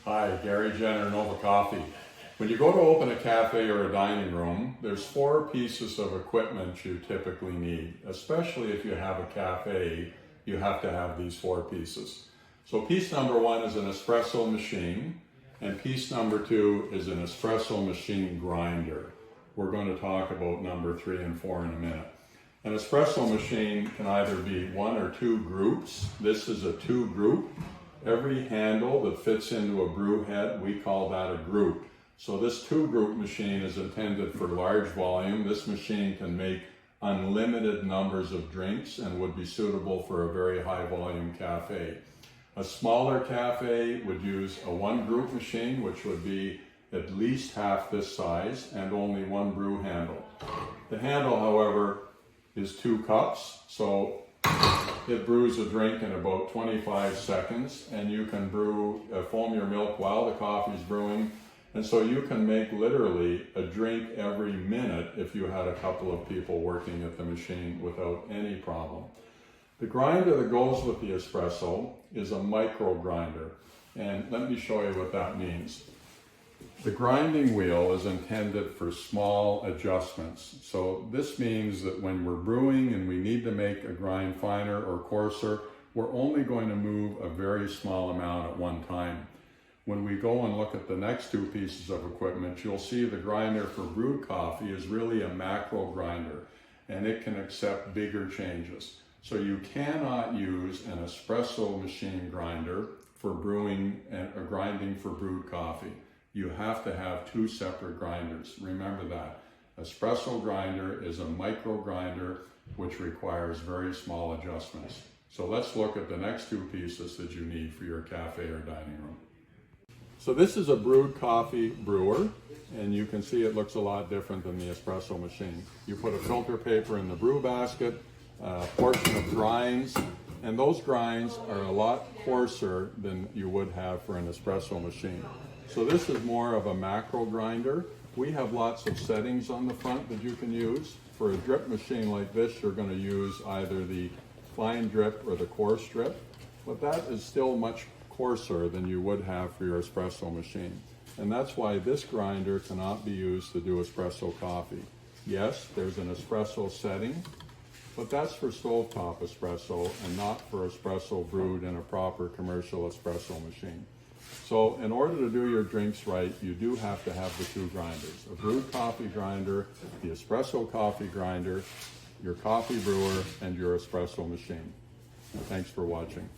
Hi, Gary Jenner, Nova Coffee. When you go to open a cafe or a dining room, there's 4 pieces of equipment you typically need. Especially if you have a cafe, you have to have these 4 pieces. So piece number 1 is an espresso machine, and piece number 2 is an espresso machine grinder. We're going to talk about number 3 and 4 in a minute. An espresso machine can either be 1 or 2 groups. This is a 2 group. Every handle that fits into a brew head, we call that a group. So this 2 group machine is intended for large volume. This machine can make unlimited numbers of drinks and would be suitable for a very high volume cafe. A smaller cafe would use a 1 group machine, which would be at least half this size and only 1 brew handle. The handle, however, is 2 cups, so it brews a drink in about 25 seconds, and you can foam your milk while the coffee's brewing, and so you can make literally a drink every minute if you had a couple of people working at the machine without any problem. The grinder that goes with the espresso is a micro grinder, and let me show you what that means. The grinding wheel is intended for small adjustments. So this means that when we're brewing and we need to make a grind finer or coarser, we're only going to move a very small amount at one time. When we go and look at the next 2 pieces of equipment, you'll see the grinder for brewed coffee is really a macro grinder, and it can accept bigger changes. So you cannot use an espresso machine grinder for brewing and grinding for brewed coffee. You have to have 2 separate grinders. Remember that. Espresso grinder is a micro grinder which requires very small adjustments. So let's look at the next 2 pieces that you need for your cafe or dining room. So this is a brewed coffee brewer, and you can see it looks a lot different than the espresso machine. You put a filter paper in the brew basket, a portion of grinds, and those grinds are a lot coarser than you would have for an espresso machine. So this is more of a macro grinder. We have lots of settings on the front that you can use. For a drip machine like this, you're going to use either the fine drip or the coarse drip, but that is still much coarser than you would have for your espresso machine. And that's why this grinder cannot be used to do espresso coffee. Yes, there's an espresso setting, but that's for stovetop espresso and not for espresso brewed in a proper commercial espresso machine. So in order to do your drinks right, you do have to have the 2 grinders, a brewed coffee grinder, the espresso coffee grinder, your coffee brewer, and your espresso machine. Thanks for watching.